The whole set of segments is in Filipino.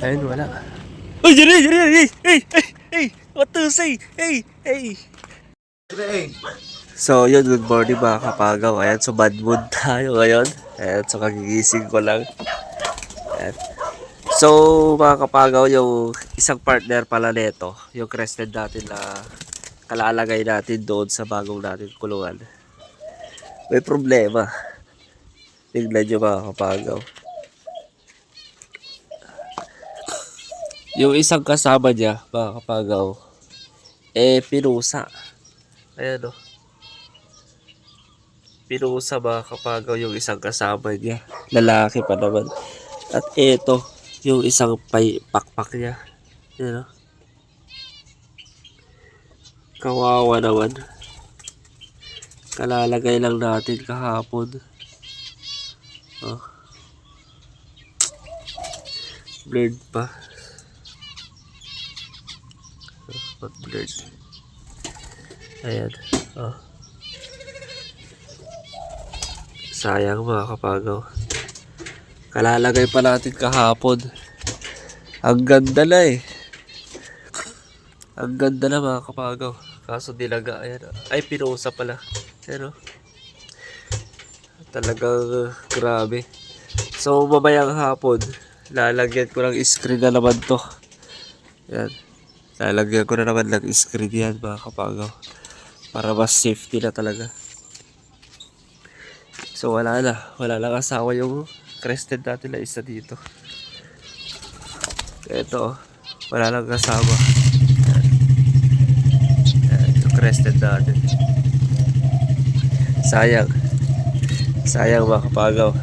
Ayun, wala. Uy, dyan, dyan, hey, what to say? Hey. So, yun, good morning mga kapagaw. Ayan, so bad mood tayo ngayon. Ayan, so kagigising ko lang. Ayan. So, mga kapagaw, yung isang partner pala nito, yung crested natin na kalalagay natin doon sa bagong natin kulungan. May problema. Tingnan nyo mga kapagaw. Yung isang kasama niya, mga kapagaw, pinusa. Ayan o. Pinusa mga kapagaw yung isang kasama niya. Lalaki pa naman. At ito, yung isang pakpak niya. Ayan o. Kawawa naman. Kalalagay lang natin kahapon. Oh. Blurred pa. Oh, blurred. Ayan. Oh. Sayang mga kapagaw. Kalalagay pa natin kahapon. Ang ganda na eh. Ang ganda na mga kapagaw. Kaso dilaga. Ayan. Ay, pinusa pala. Ayan o. Talagang grabe. So, mamayang hapon, lalagyan ko ng screen na naman to. Ayan. Lalagyan ko na naman ng screen yan mga kapagaw. Para mas safety na talaga. So wala na. Wala lang asawa yung crested natin na isa dito. Ito. Wala lang asawa. Ayan, yung crested natin. Sayang. Sayang mga kapagaw.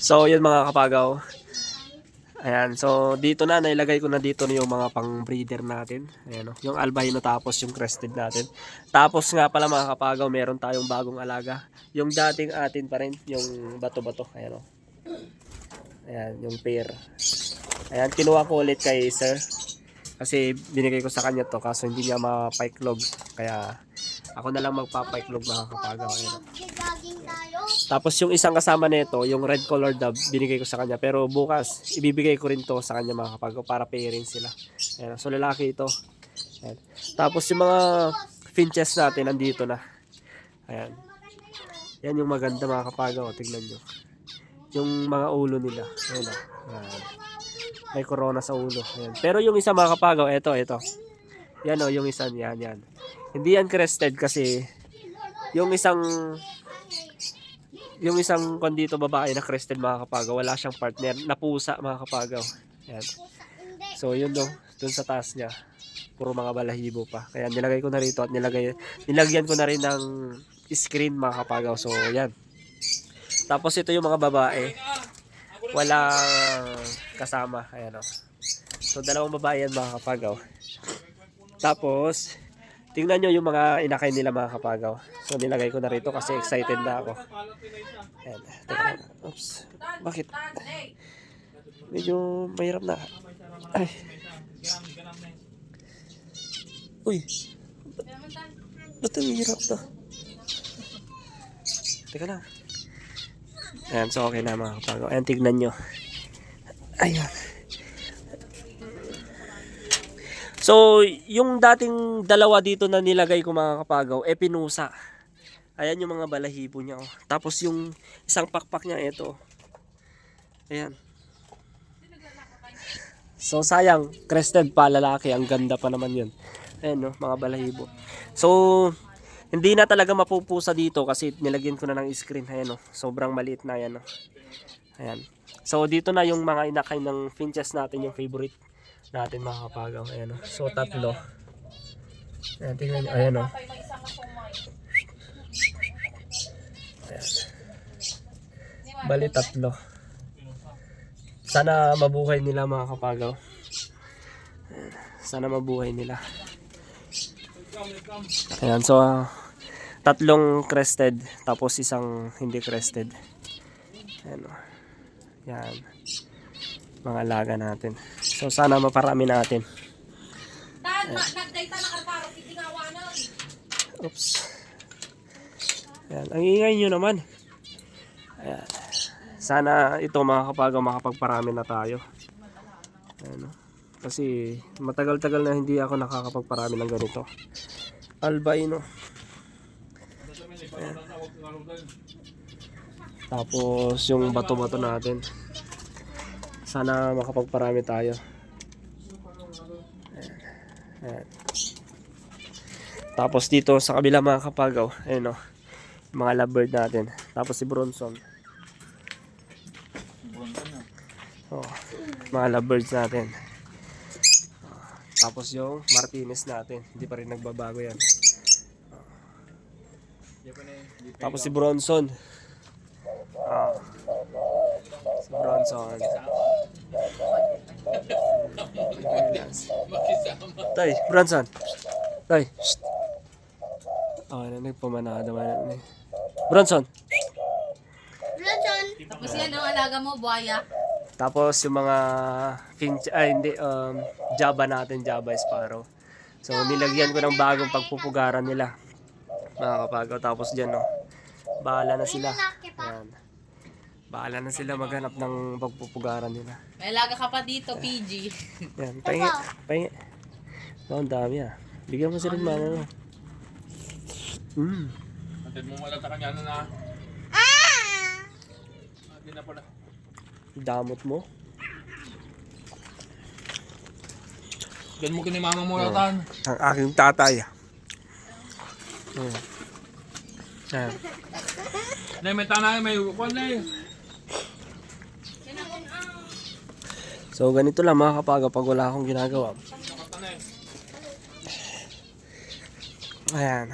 So yun mga kapagaw. Ayan, so dito na, nailagay ko na dito yung mga pang breeder natin. Ayan o, yung albino tapos yung crested natin. Tapos nga pala mga kapagaw, meron tayong bagong alaga. Yung dating atin pa rin, yung bato-bato. Ayan o. Ayan, yung pair. Ayan, kinuha ko ulit kay sir. Kasi binigay ko sa kanya to, kaso hindi niya mapaiklog. Kaya ako na lang magpapaiklog mga kapagaw. Ayan. Tapos yung isang kasama nito, yung red color dove, binigay ko sa kanya. Pero bukas, ibibigay ko rin to sa kanya mga kapagaw para pairing sila. Ayan. So lalaki ito. Ayan. Tapos yung mga finches natin, nandito na. Ayan. Yan yung maganda mga kapagaw. Tignan nyo. Yung mga ulo nila. Ayan. Ayan. May corona sa ulo. Ayan. Pero yung isa mga kapagaw, ito. Yan o, yung isa yan. Hindi yan crested kasi yung isang kondito babae na crested mga kapagaw, wala siyang partner, napusa mga kapagaw. Ayan. So yun dun sa taas niya, puro mga balahibo pa. Kaya nilagay ko na rito at nilagyan ko na rin ng screen mga kapagaw. So yan. Tapos ito yung mga babae, walang kasama. Ayan o. So dalawang babae yan mga kapagaw. Tapos tingnan nyo yung mga inakay nila mga kapagaw. So nilagay ko na rito kasi excited na ako. Ayan. Teka. Oops. Bakit? Medyo mahirap na. Ay. Uy. Ba't ang hirap to? Teka lang. Ayan. So okay na mga kapagaw. Ayan, tignan nyo. Ayan. So, yung dating dalawa dito na nilagay ko mga kapagaw, pinusa. Ayan yung mga balahibo niya. Oh. Tapos yung isang pakpak niya, ito. Ayan. So, sayang. Crested pa, lalaki. Ang ganda pa naman yun. Ayan, no, mga balahibo. So, hindi na talaga mapupusa dito kasi nilagyan ko na ng screen. Ayan, no. Sobrang maliit na yan. No. Ayan. So, dito na yung mga inakay ng finches natin, yung favorite natin mga kapagaw. Ayan o. So tatlo. Ayan, tingnan nyo. Ayan o. Ayan. Bali tatlo. Sana mabuhay nila mga kapagaw. Ayan. Sana mabuhay nila. Ayan, so tatlong crested tapos isang hindi crested. Ayan o. Yan. Mga alaga natin. So sana maparami natin. Oops. Yan. Ang ingay nyo naman. Ayan. Sana ito mga kapagaw makapagparami na tayo. Ayan, kasi matagal-tagal na hindi ako nakakapagparami ng ganito. Albino. Ayan. Tapos yung bato-bato natin. Sana makapagparami tayo. Ayan. Ayan. Tapos dito sa kabila mga kapagaw, ayun o, mga lovebird natin. Tapos si Bronson. Oh, mga lovebirds natin. Tapos yung Martinez natin, hindi pa rin nagbabago yan. Tapos si Bronson. Si Bronson. Tay, Bronson. Tay. Nagpamanada man. Bronson. Tapos yan ang alaga mo, buhaya. Tapos yung mga Java natin, Java Sparrow. So nilagyan ko ng bagong pagpupugaran nila. Mga kapagaw. Tapos dyan, no, bahala na sila. Ayan. Bahala na sila maghanap ng pagpupugaran nila. May alaga ka pa dito, PG. Yan, pahingi. Oh, ang dami ah. Bigyan mo sila ng mama mo. Antid mo wala ta kanya na. Hindi na pala. Damot mo. Gan mo kini mama mo latan. Ang aking tatay. Ayan. Nay may tanay may ukon nay. So ganito lang mga kapagaw pag wala akong ginagawa. Ayan.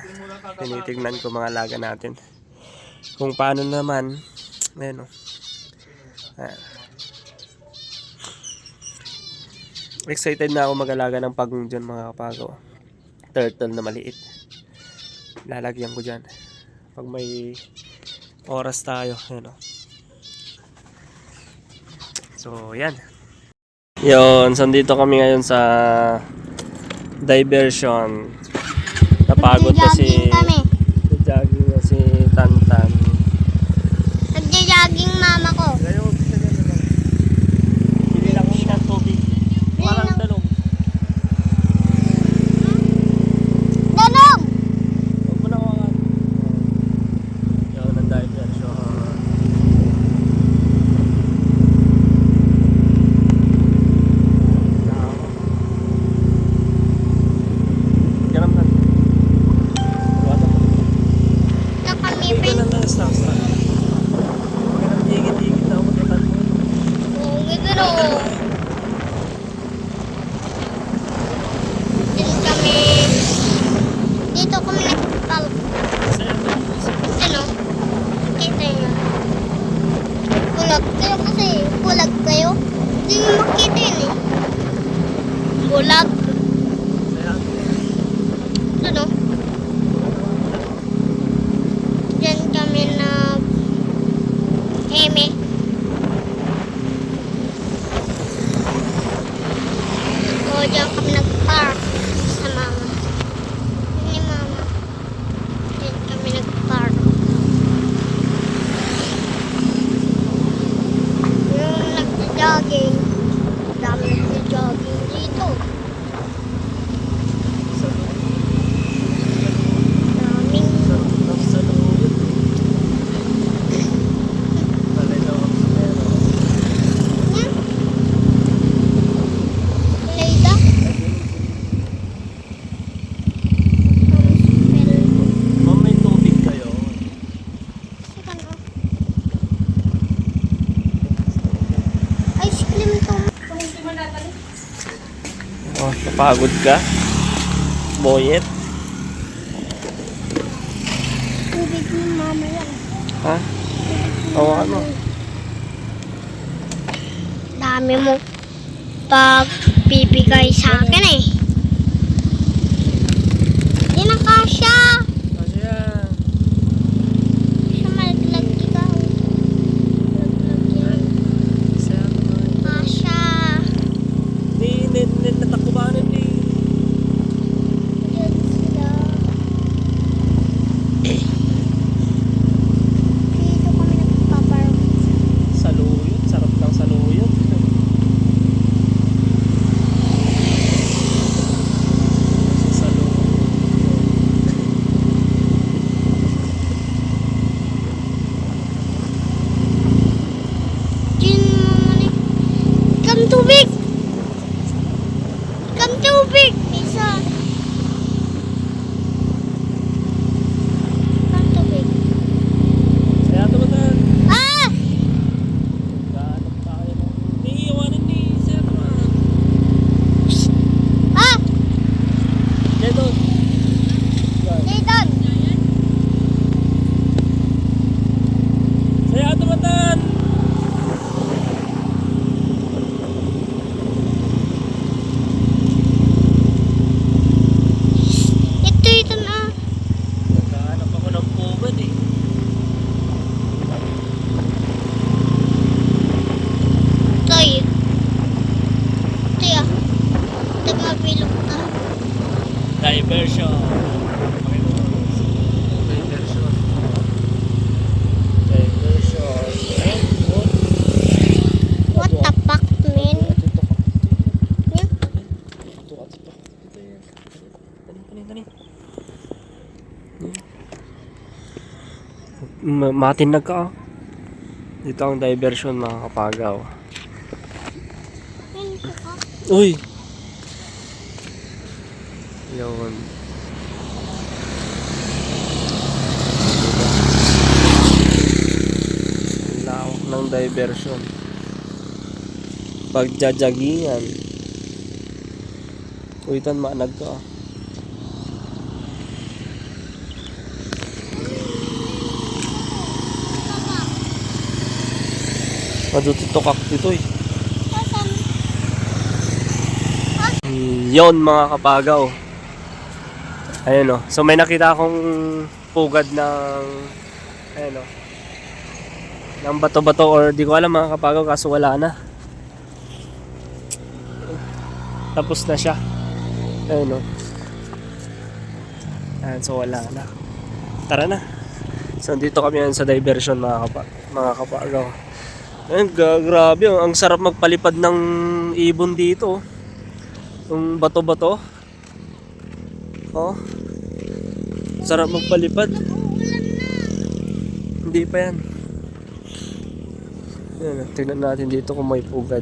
Tinitignan ko mga alaga natin. Kung paano naman. Ayan o. Ayan. Excited na ako mag-alaga ng pagong dyan mga kapagaw. Turtle na maliit. Lalagyan ko dyan. Pag may oras tayo. Ayan o. So yan. Yun. So dito kami ngayon sa diversion. Napagod na si... Nag-jogging na si Tantan. Nagja-jogging mama ko. Bili lang kami ng tubig. Parang dalog. Danog! Huwag mo na kawakan. Yun ang diversion. Ganun na. Nakamipin. Ganun na snacks na. Ganun higit-higit na ako magkatan mo. Oo, gagano. Dito kami nagpal. Ano? Kita nyo. Bulag kayo kasi. Bulag kayo. Hindi nyo makita yun eh. Bulag. Ano? Diyan kami eme. O, diyan kami nag-park sa mama. Ni mama. Diyan kami nag-park. Yung nag-jogging. Dami nag-jogging dito. Daming Leyda. Ma'am, may tubig kayo. Ice cream to. Oh, napagod ka? Boyet? Tubig ni mama yan. Ha? Oo, ano? Dami mo pag bibigay sa akin eh. Hindi na kasha. Kasi yan. Siya malaglag ikaw. Malaglag yan. Kasi yan. Kasha. Natakubanan ni. Diyan sila. Dito kami nagpapark. Matinag ka. Dito ang diversion mga kapagaw. Uy! Yun. Lawak ng diversion. Pagjajagingan. Uy, tan maanag ka. Madututok dito eh. Yon mga kapagaw. Ayun o. So may nakita akong pugad ng ayun o. Ng bato-bato or di ko alam mga kapagaw kaso wala na. Tapos na siya. Ayun o. Ayan, so wala na. Tara na. So dito kami sa diversion mga kapagaw. Ayun, grabe oh. Ang sarap magpalipad ng ibon dito. Yung bato-bato. Oh. Sarap magpalipad. Hindi pa yan. Ayan, tignan natin dito kung may pugad.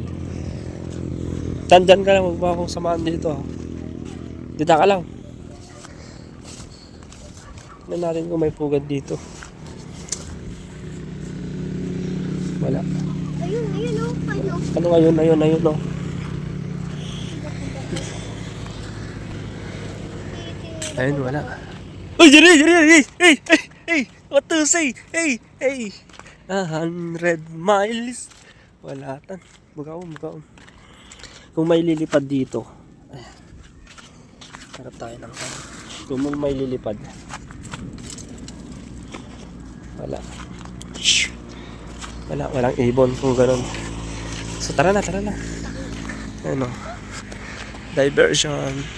Tandyan ka lang, huwag ba akong samahan dito. Dito ka lang. Tignan natin kung may pugad dito. Wala. Ayun, oh. Ano ayun, oh. Ayun, wala. Uy, Jerry! Hey! What to say? Hey! 100 miles. Wala tan. Mukaon. Kung may lilipad dito. Harap tayo ng kanya. Kung may lilipad. Wala. Shhh. Walang ibon kung ganun. So tara na. Ano? Diversion.